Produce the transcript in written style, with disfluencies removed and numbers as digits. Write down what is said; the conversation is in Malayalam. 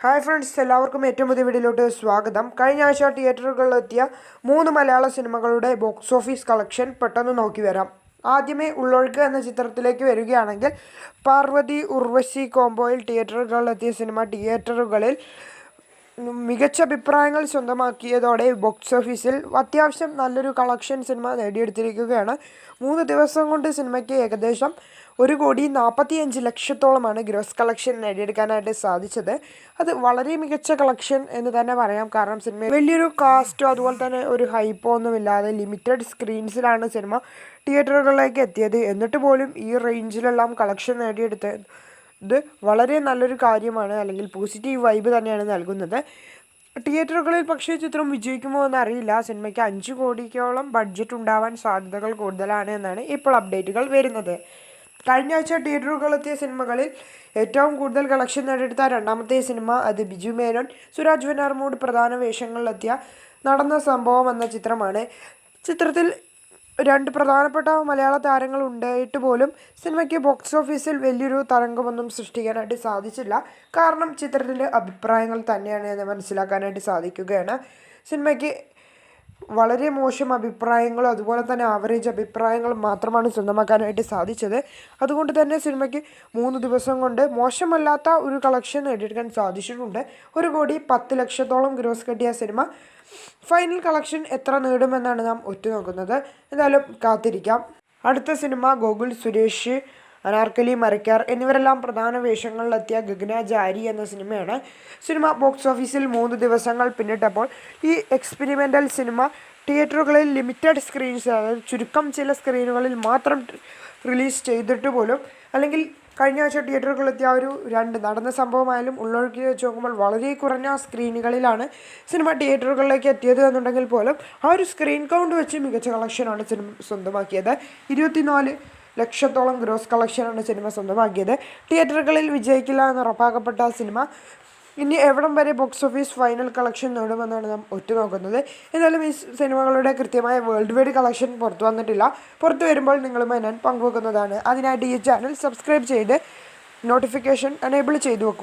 ഹായ് ഫ്രണ്ട്സ്, എല്ലാവർക്കും ഏറ്റവും പുതിയ വീഡിയോയിലോട്ട് സ്വാഗതം. കഴിഞ്ഞ ആഴ്ച തിയേറ്ററുകളിലെത്തിയ 3 മലയാള സിനിമകളുടെ ബോക്സ് ഓഫീസ് കളക്ഷൻ പെട്ടെന്ന് നോക്കി വരാം. ആദ്യമേ ഉള്ളൊഴുക്ക് എന്ന ചിത്രത്തിലേക്ക് വരികയാണെങ്കിൽ, പാർവതി ഉർവശി കോംബോയിൽ തിയേറ്ററുകളിലെത്തിയ സിനിമ തിയേറ്ററുകളിൽ മികച്ച അഭിപ്രായങ്ങൾ സ്വന്തമാക്കിയതോടെ ബോക്സ് ഓഫീസിൽ അത്യാവശ്യം നല്ലൊരു കളക്ഷൻ സിനിമ നേടിയെടുത്തിരിക്കുകയാണ്. 3 ദിവസം കൊണ്ട് സിനിമയ്ക്ക് ഏകദേശം 1,45,00,000-ത്തോളമാണ് ഗ്രോസ് കളക്ഷൻ നേടിയെടുക്കാനായിട്ട് സാധിച്ചത്. അത് വളരെ മികച്ച കളക്ഷൻ എന്ന് തന്നെ പറയാം. കാരണം സിനിമ വലിയൊരു കാസ്റ്റോ അതുപോലെ തന്നെ ഒരു ഹൈപ്പോ ഒന്നുമില്ലാതെ ലിമിറ്റഡ് സ്ക്രീൻസിലാണ് സിനിമ തിയേറ്ററുകളിലേക്ക് എത്തിയത്. എന്നിട്ട് പോലും ഈ റേഞ്ചിലെല്ലാം കളക്ഷൻ നേടിയെടുത്തത് വളരെ നല്ലൊരു കാര്യമാണ്, അല്ലെങ്കിൽ പോസിറ്റീവ് വൈബ് തന്നെയാണ് നൽകുന്നത്. തിയേറ്ററുകളിൽ പക്ഷേ ചിത്രം വിജയിക്കുമോ എന്നറിയില്ല. സിനിമയ്ക്ക് 5 കോടിയോളം ബഡ്ജറ്റ് ഉണ്ടാവാൻ സാധ്യതകൾ കൂടുതലാണ് എന്നാണ് ഇപ്പോൾ അപ്ഡേറ്റുകൾ വരുന്നത്. കഴിഞ്ഞ ആഴ്ച തിയേറ്ററുകളിലെത്തിയ സിനിമകളിൽ ഏറ്റവും കൂടുതൽ കളക്ഷൻ നേടിയെടുത്ത രണ്ടാമത്തെ സിനിമ അത് ബിജു മേനോൻ, സുരാജ് വെഞ്ഞാറമൂട് പ്രധാന വേഷങ്ങളിലെത്തിയ നടന്ന സംഭവം എന്ന ചിത്രമാണ്. ചിത്രത്തിൽ 2 പ്രധാനപ്പെട്ട മലയാള താരങ്ങൾ ഉണ്ടായിട്ട് പോലും സിനിമയ്ക്ക് ബോക്സ് ഓഫീസിൽ വലിയൊരു തരംഗമൊന്നും സൃഷ്ടിക്കാനായിട്ട് സാധിച്ചില്ല. കാരണം ചിത്രത്തിൻ്റെ അഭിപ്രായങ്ങൾ തന്നെയാണ് എന്ന് മനസ്സിലാക്കാനായിട്ട് സാധിക്കുകയാണ്. സിനിമയ്ക്ക് വളരെ മോശം അഭിപ്രായങ്ങളും അതുപോലെ തന്നെ ആവറേജ് അഭിപ്രായങ്ങളും മാത്രമാണ് സ്വന്തമാക്കാനായിട്ട് സാധിച്ചത്. അതുകൊണ്ട് തന്നെ സിനിമയ്ക്ക് 3 ദിവസം കൊണ്ട് മോശമല്ലാത്ത ഒരു കളക്ഷൻ നേടിയെടുക്കാൻ സാധിച്ചിട്ടുണ്ട്. 1,10,00,000-ത്തോളം ഗ്രോസ് കിട്ടിയ സിനിമ ഫൈനൽ കളക്ഷൻ എത്ര നേടുമെന്നാണ് നാം ഒറ്റുനോക്കുന്നത്. എന്തായാലും കാത്തിരിക്കാം. അടുത്ത സിനിമ ഗോകുൽ സുരേഷ്, അനാർക്കലി മരക്കാർ എന്നിവരെല്ലാം പ്രധാന വേഷങ്ങളിലെത്തിയ ഗഗനചാരി എന്ന സിനിമയാണ്. സിനിമ ബോക്സ് ഓഫീസിൽ 3 ദിവസങ്ങൾ പിന്നിട്ടപ്പോൾ ഈ എക്സ്പെരിമെൻ്റൽ സിനിമ തിയേറ്ററുകളിൽ ലിമിറ്റഡ് സ്ക്രീൻസ്, അതായത് ചുരുക്കം ചില സ്ക്രീനുകളിൽ മാത്രം റിലീസ് ചെയ്തിട്ട് പോലും, അല്ലെങ്കിൽ കഴിഞ്ഞ ആഴ്ച തിയേറ്ററുകളിലെത്തിയ ഒരു 2 നടന്ന സംഭവമായാലും ഉള്ളൊഴുക്കി വെച്ച് നോക്കുമ്പോൾ വളരെ കുറഞ്ഞ സ്ക്രീനുകളിലാണ് സിനിമ തിയേറ്ററുകളിലേക്ക് എത്തിയത് എന്നുണ്ടെങ്കിൽ പോലും ആ ഒരു സ്ക്രീൻ കൗണ്ട് വെച്ച് മികച്ച കളക്ഷനാണ് സിനിമ സ്വന്തമാക്കിയത്. 24,00,000-ത്തോളം ഗ്രോസ് കളക്ഷനാണ് സിനിമ സ്വന്തമാക്കിയത്. തിയേറ്ററുകളിൽ വിജയിക്കില്ല എന്ന് ഉറപ്പാക്കപ്പെട്ട സിനിമ ഇനി എവിടം വരെ ബോക്സ് ഓഫീസ് ഫൈനൽ കളക്ഷൻ നേടുമെന്നാണ് നാം ഒറ്റുനോക്കുന്നത്. എന്നാലും ഈ സിനിമകളുടെ കൃത്യമായ വേൾഡ് വൈഡ് കളക്ഷൻ പുറത്തു വന്നിട്ടില്ല. പുറത്തു വരുമ്പോൾ നിങ്ങളുമായി ഞാൻ പങ്കുവെക്കുന്നതാണ്. അതിനായിട്ട് ഈ ചാനൽ സബ്സ്ക്രൈബ് ചെയ്ത് നോട്ടിഫിക്കേഷൻ എനേബിൾ ചെയ്തു വെക്കും.